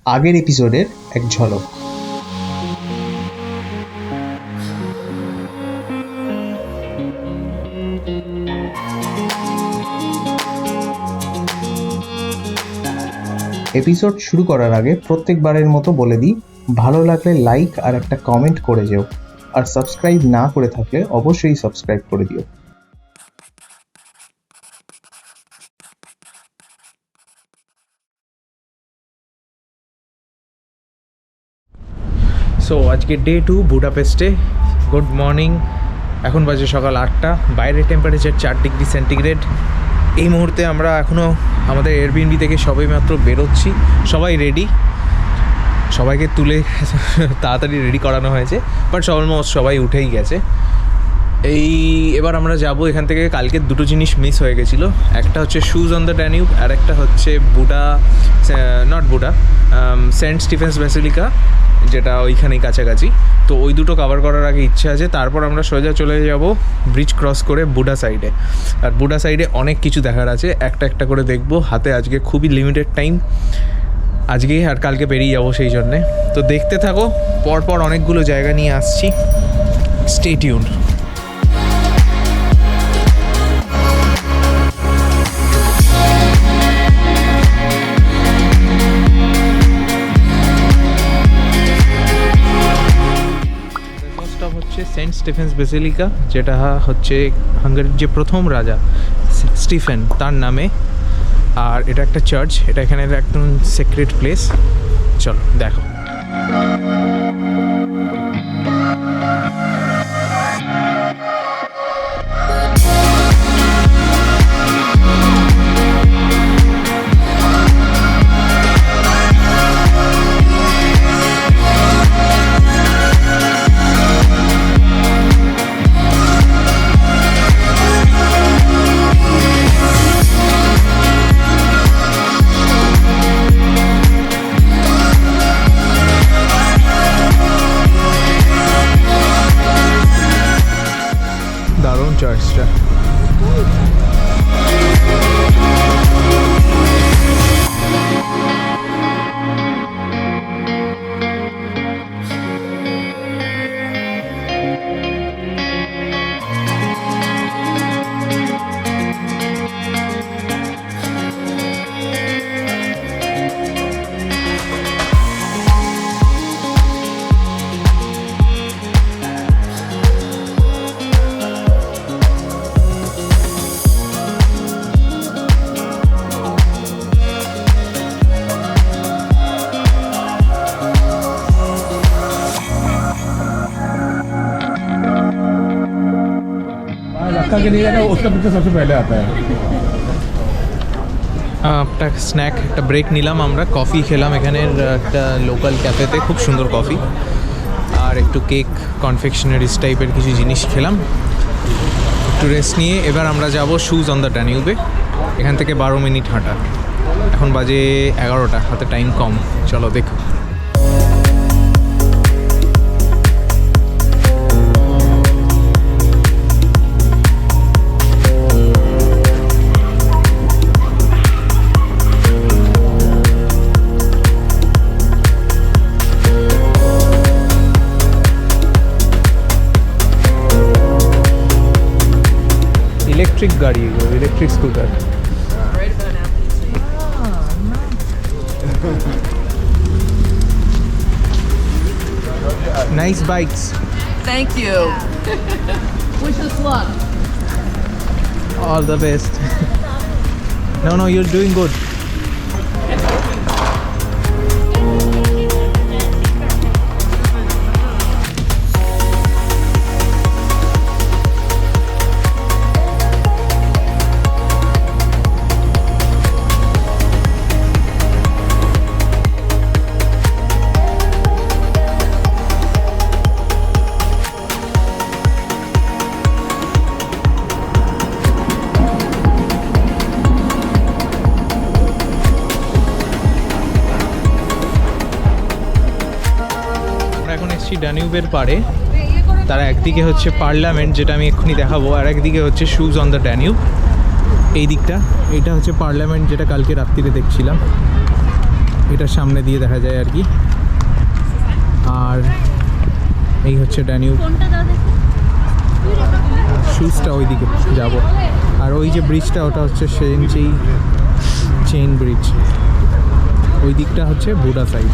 আগের এপিসোডের এক ঝলক। এপিসোড শুরু করার আগে প্রত্যেকবারের মতো বলে দিই, ভালো লাগলে লাইক আর একটা কমেন্ট করে যেও, আর সাবস্ক্রাইব না করে থাকলে অবশ্যই সাবস্ক্রাইব করে দিও। সো আজকে ডে 2 বুডাপেস্টে। Good morning. এখন বাজে সকাল 8টা। বাইরের টেম্পারেচার 4 ডিগ্রি সেন্টিগ্রেড। এই মুহূর্তে আমরা এখনও আমাদের এয়ারবিএনবি থেকে সবাই মাত্র বেরোচ্ছি। সবাই রেডি, সবাইকে তুলে তাড়াতাড়ি রেডি করানো হয়েছে, বাট অলমোস্ট সবাই উঠেই গেছে। এবার আমরা যাব এখান থেকে। কালকে দুটো জিনিস মিস হয়ে গেছিলো, একটা হচ্ছে শুজ অন দ্য ড্যানিউব, আর একটা হচ্ছে সেন্ট স্টিফেন্স ব্যাসিলিকা, যেটা ওইখানেই কাছাকাছি। তো ওই দুটো কভার করার আগে ইচ্ছে আছে। তারপর আমরা সোজা চলে যাব ব্রিজ ক্রস করে বুডা সাইডে। আর বুডা সাইডে অনেক কিছু দেখার আছে, একটা একটা করে দেখবো। হাতে আজকে খুবই লিমিটেড টাইম, আজকে আর কালকে বেরিয়ে যাবো সেই জন্যে। তো দেখতে থাকো, পরপর অনেকগুলো জায়গা নিয়ে আসছি। Stay tuned. Saint Stephen's basilica, যেটা হচ্ছে হাঙ্গারির যে প্রথম রাজা স্টিফেন তার নামে। আর এটা একটা চার্চ, এটা এখানে একদম সিক্রেট প্লেস। চলো দেখো। দারুণ চার্চটা। के लिए ना उसका पिक्चर सबसे पहले आता है। একটা স্ন্যাক, একটা ব্রেক নিলাম আমরা। কফি খেলাম এখানের একটা লোকাল ক্যাফেতে, খুব সুন্দর কফি। আর একটু কেক, কনফেকশনারিজ টাইপের কিছু জিনিস খেলাম। একটু রেস্ট নিয়ে এবার আমরা যাব শুজ অন দ্য ড্যানিউবে। এখান থেকে 12 মিনিট হাঁটা। এখন বাজে 11টা, হাতে টাইম কম। চলো দেখো। इलेक्ट्रिक गाड़ी, electric scooter. Nice bikes. Thank you. Wish us luck. All the best. No, you're doing good. ড্যানিউবের পাড়ে। তার একদিকে হচ্ছে পার্লামেন্ট, যেটা আমি এক্ষুনি দেখাবো, আর একদিকে হচ্ছে শুজ অন দ্য ড্যানিউব। এই দিকটা, এইটা হচ্ছে পার্লামেন্ট, যেটা কালকে রাত্রিরে দেখছিলাম। এটার সামনে দিয়ে দেখা যায় আর কি। আর এই হচ্ছে ড্যানিউব। সুইচটা ওইদিকে যাব। আর ওই যে ব্রিজটা ওটা হচ্ছে চেইন ব্রিজ, ওই দিকটা হচ্ছে বুডা সাইড।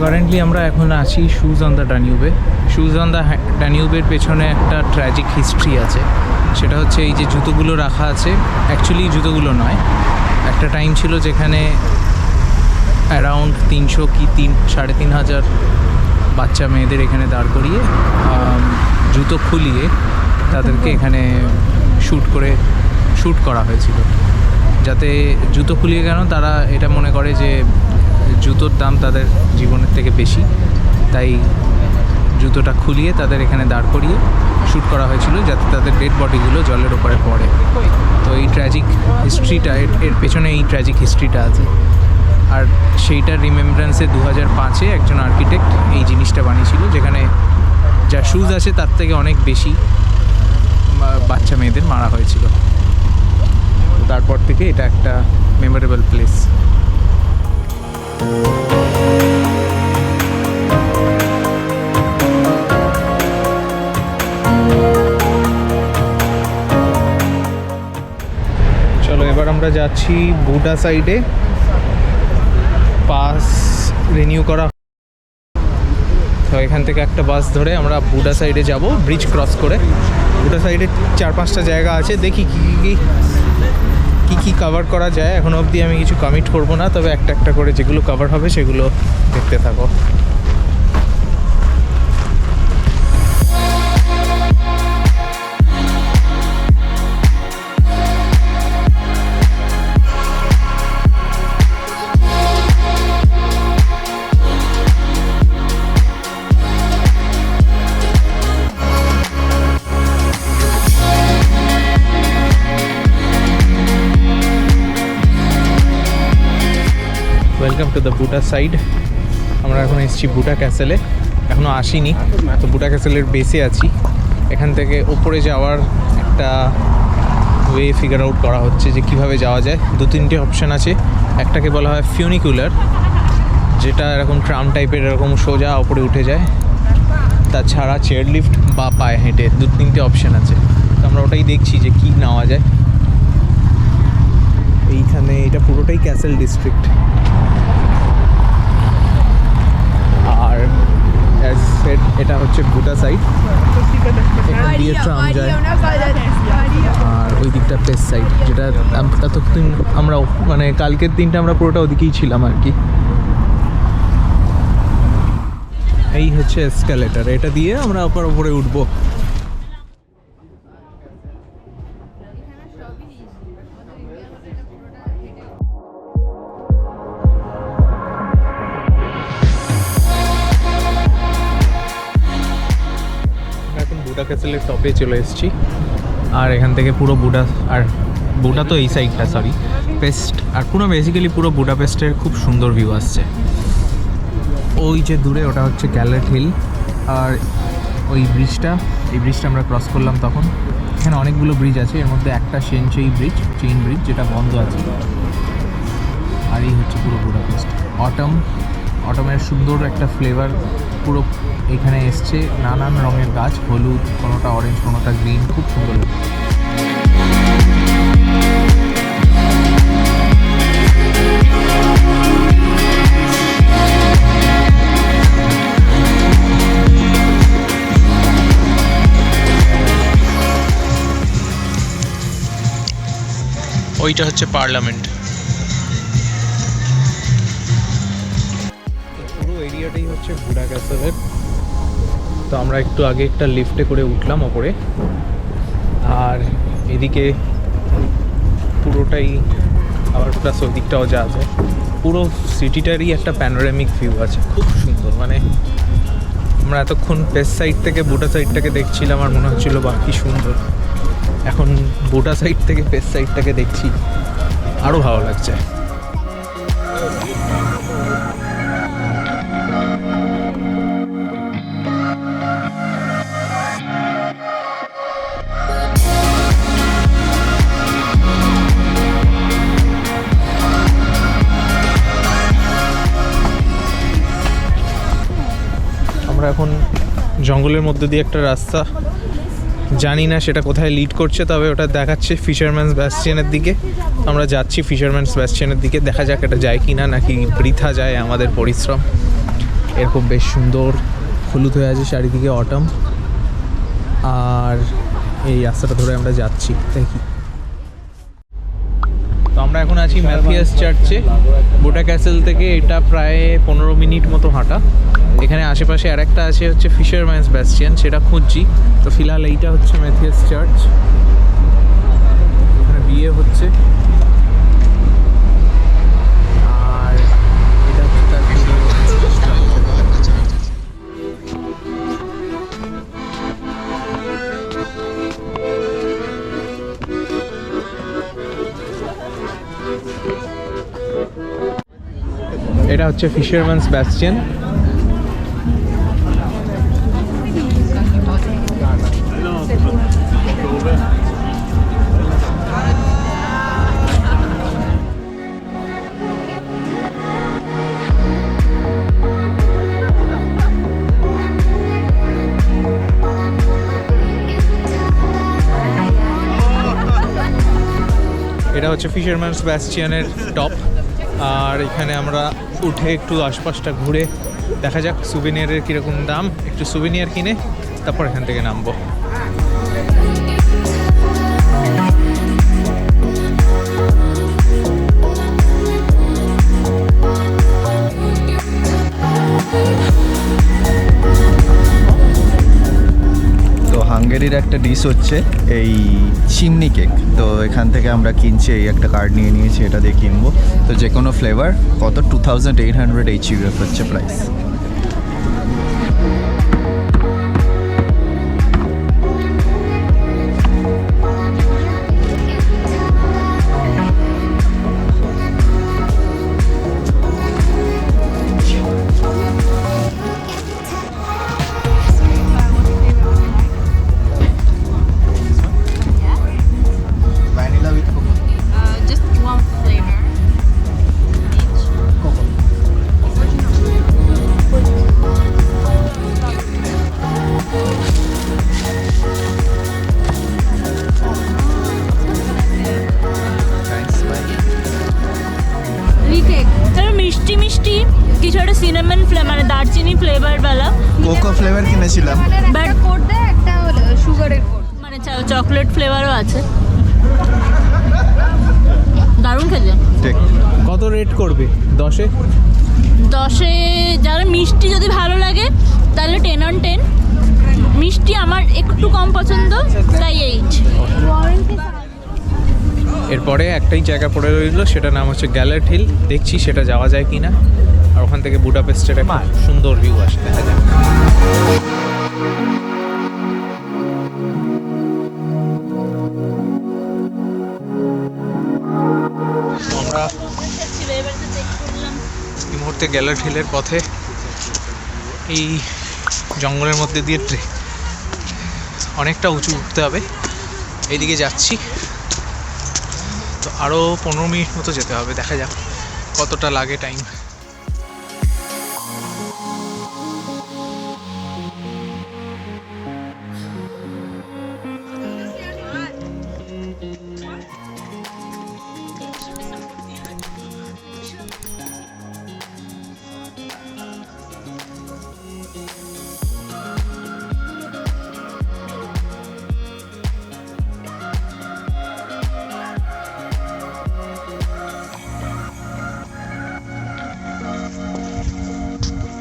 কারেন্টলি আমরা এখন আছি শুজ অন দ্য ডানিউবে। শুজ অন দ্য ডানিউবের পেছনে একটা ট্র্যাজিক হিস্ট্রি আছে। সেটা হচ্ছে এই যে জুতোগুলো রাখা আছে, অ্যাকচুয়ালি জুতোগুলো নয়, একটা টাইম ছিল যেখানে অ্যারাউন্ড 300 কি 3,500 বাচ্চা মেয়েদের এখানে দাঁড় করিয়ে জুতো খুলিয়ে তাদেরকে এখানে শ্যুট করা হয়েছিল। যাতে জুতো খুলিয়ে কেন, তারা এটা মনে করে যে জুতোর দাম তাদের জীবনের থেকে বেশি, তাই জুতোটা খুলিয়ে তাদের এখানে দাঁড় করিয়ে শ্যুট করা হয়েছিল যাতে তাদের ডেড বডিগুলো জলের ওপরে পড়ে। তো এই ট্র্যাজিক হিস্ট্রিটা, এর পেছনে এই ট্র্যাজিক হিস্ট্রিটা আছে। আর সেইটার রিমেম্ব্রেন্সে 2005-এ একজন আর্কিটেক্ট এই জিনিসটা বানিয়েছিল, যেখানে যা শুজ আছে তার থেকে অনেক বেশি বাচ্চা মেয়েদের মারা হয়েছিল। তারপর থেকে এটা একটা মেমোরেবল প্লেস। চলো এবার আমরা যাচ্ছি বুডা সাইডে। পাস রিনিউ করা, তো এখান থেকে একটা বাস ধরে আমরা বুডা সাইডে যাব, ব্রিজ ক্রস করে। বুডা সাইডে 4-5টা জায়গা আছে, দেখি কি কভার করা যায়। এখনো অবধি আমি কিছু কমিট করব না, তবে একটা করে যেগুলো কভার হবে সেগুলো দেখতে থাকো। Welcome to the Buddha side. আমরা এখন এসেছি বুডা ক্যাসেলে, এখনও আসিনি, তো বুডা ক্যাসেলের বেসে আছি। এখান থেকে ওপরে যাওয়ার একটা ওয়ে ফিগার আউট করা হচ্ছে যে কীভাবে যাওয়া যায়। 2-3টে অপশান আছে। একটাকে বলা হয় ফিউনিকুলার, যেটা এরকম ট্রাম টাইপের, এরকম সোজা ওপরে উঠে যায়। তাছাড়া চেয়ার লিফট বা পায়ে হেঁটে, 2-3টে অপশান আছে। তো আমরা ওটাই দেখছি যে কী নেওয়া যায়। এইখানে এটা পুরোটাই ক্যাসেল ডিস্ট্রিক্ট। আর অ্যাজ সেড এটা হচ্ছে বুডা সাইড, এখান দিয়ে ট্রাম যায়। আর ওই দিকটা পেস সাইড, যেটা এতদিন আমরা মানে কালকের দিনটা আমরা পুরোটা ওদিকেই ছিলাম আর কি। এই হচ্ছে এসকালেটার, এটা দিয়ে আমরা উপরে উঠবো। বুডা ক্যাসেলের টপে চলে এসেছি। আর এখান থেকে পুরো বুডা তো এই সাইডটা, সরি পেস্ট, আর পুরো বেসিক্যালি পুরো বুডাপেস্টের খুব সুন্দর ভিউ আসছে। ওই যে দূরে ওটা হচ্ছে গ্যালার্ট হিল। আর ওই ব্রিজটা, এই ব্রিজটা আমরা ক্রস করলাম তখন। এখানে অনেকগুলো ব্রিজ আছে, এর মধ্যে একটা চেইন ব্রিজ যেটা বন্ধ আছে। আর এই হচ্ছে পুরো বুডাপেস্ট। অটমের সুন্দর একটা ফ্লেভার পুরো এখানে এসছে। নানান রঙের গাছ, হলুদ, কোনোটা অরেঞ্জ, কোনোটা গ্রিন, খুব সুন্দর লাগে। ওইটা হচ্ছে পার্লামেন্ট। পুরো এরিয়াটাই হচ্ছে বুডা ক্যাসেলের। তো আমরা একটু আগে একটা লিফটে করে উঠলাম ওপরে। আর এদিকে পুরোটাই আবার প্লাস ওই দিকটাও যা আছে, পুরো সিটিটারই একটা প্যানোরামিক ভিউ আছে, খুব সুন্দর। মানে আমরা এতক্ষণ পেস্ট সাইড থেকে বুটা সাইডটাকে দেখছিলাম আর মনে হচ্ছিল বাকি সুন্দর। এখন বুটা সাইড থেকে পেস্ট সাইডটাকে দেখছি, আরও ভালো লাগছে। আমরা এখন জঙ্গলের মধ্যে দিয়ে একটা রাস্তা, জানি না সেটা কোথায় লিড করছে, তবে ওটা দেখাচ্ছে ফিশারম্যানস ব্যাস্টিয়নের দিকে। আমরা যাচ্ছি ফিশারম্যানস ব্যাস্টিয়নের দিকে, দেখা যাক এটা যায় কি না, নাকি বৃথা যায় আমাদের পরিশ্রম। এরকম বেশ সুন্দর হলুদ হয়ে আছে চারিদিকে, অটম। আর এই রাস্তাটা ধরে আমরা যাচ্ছি, দেখি। তো আমরা এখন আছি ম্যাথিয়াস চার্চে। বুডা ক্যাসেল থেকে এটা প্রায় 15 মিনিট মতো হাঁটা। এখানে আশেপাশে আরেকটা আছে হচ্ছে ফিশারম্যানস ব্যাস্টিয়ন, সেটা খুঁজছি। তো ফিলহাল এইটা হচ্ছে ম্যাথিয়াস চার্চ, এখানে বিয়ে হচ্ছে। আর এটা হচ্ছে তার এটা হচ্ছে ফিশারম্যানস ব্যাস্টিয়ন। এটা হচ্ছে ফিশারম্যানস ব্যাস্টিয়নের টপ। আর এখানে আমরা উঠে একটু আশপাশটা ঘুরে দেখা যাক সুভিনিয়ারের কীরকম দাম, একটু সুভিনিয়ার কিনে তারপর এখান থেকে নামবো। হাঙ্গেরির একটা ডিশ হচ্ছে এই চিমনি কেক। তো এখান থেকে আমরা কিনছি, এই একটা কার্ড নিয়ে নিয়েছি, এটা দিয়ে কিনবো। তো যে কোনো ফ্লেভার কত 2800 HUF হচ্ছে প্রাইস। Just one flavor. মিষ্টি মিষ্টি কিছু একটা সিনামন মানে দারচিনি ফ্লেভার वाला কোকো ফ্লেভার কিনেছিলাম, বাট কোড দেয় একটা সুগারের কোড, মানে চকলেট ফ্লেভারও আছে। দারুণ খেতে। ঠিক। কত রেট করবে? 10-এ? 10-এ যারা মিষ্টি যদি ভালো লাগে তাহলে 10 on 10। মিষ্টি আমার একটু কম পছন্দ, তাই 8। এরপরে একটাই জায়গা পড়ে রইল, সেটার নাম হচ্ছে গ্যালার্ট হিল। দেখছি সেটা যাওয়া যায় কি না। আর ওখান থেকে বুডাপেস্টের একটা সুন্দর ভিউ আসে, দেখা যাক। আমরা এই মুহূর্তে গ্যালার্ট হিলের পথে, এই জঙ্গলের মধ্যে দিয়ে অনেকটা উঁচু উঠতে হবে, এইদিকে যাচ্ছি। তো আরও 15 মিনিট মতো যেতে হবে, দেখা যাক কতটা লাগে টাইম।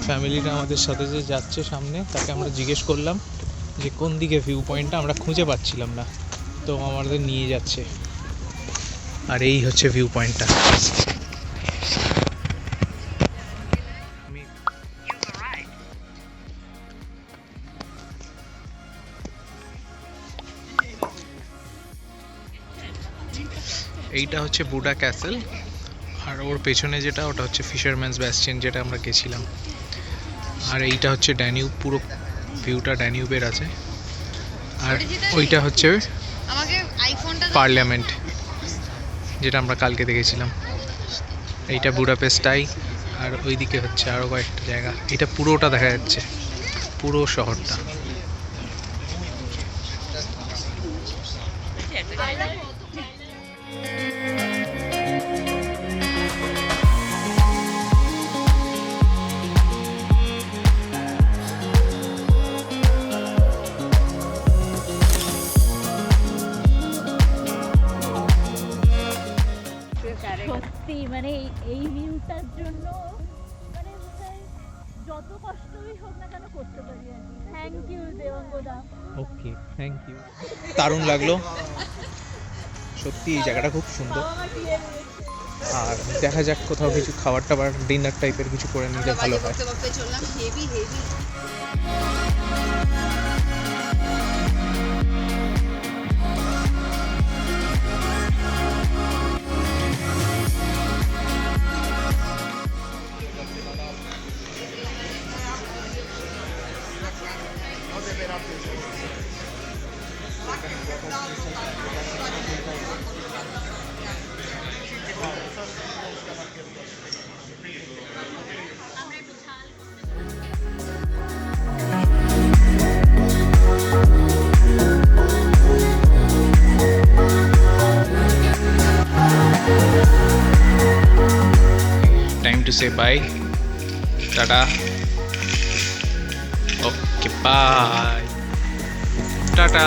ফ্যামিলিটা আমাদের সাথে যে যাচ্ছে সামনে, তাকে আমরা জিজ্ঞেস করলাম যে কোন দিকে ভিউ পয়েন্টটা, আমরা খুঁজে পাচ্ছিলাম না, তো আমাদের নিয়ে যাচ্ছে। আর এই হচ্ছে ভিউ পয়েন্টটা। এইটা হচ্ছে বুডা ক্যাসেল, আর ওর পেছনে যেটা ওটা হচ্ছে ফিশারম্যানস ব্যাস্টিয়ন, যেটা আমরা গেছিলাম। আর এইটা হচ্ছে ড্যানিউব, পুরো ভিউটা ড্যানিউবের আছে। আর ওইটা হচ্ছে পার্লামেন্ট, যেটা আমরা কালকে দেখেছিলাম। এইটা বুডাপেস্টাই, আর ওইদিকে হচ্ছে আরও কয়েকটা জায়গা। এটা পুরোটা দেখা যাচ্ছে, পুরো শহরটা। সত্যি মানে এই ভিউটার জন্য মানে যত কষ্টই হোক না কেন করতে পারি আর কি। থ্যাংক ইউ দেবাঙ্গদা। Okay, thank you. দারুণ লাগলো সত্যি, এই জায়গাটা খুব সুন্দর। আর দেখা যাক কোথাও কিছু খাবার টাবার, ডিনার টাইপের কিছু করে নিলে ভালো হয়। Time to say bye. Tada. Okay, bye. Tata.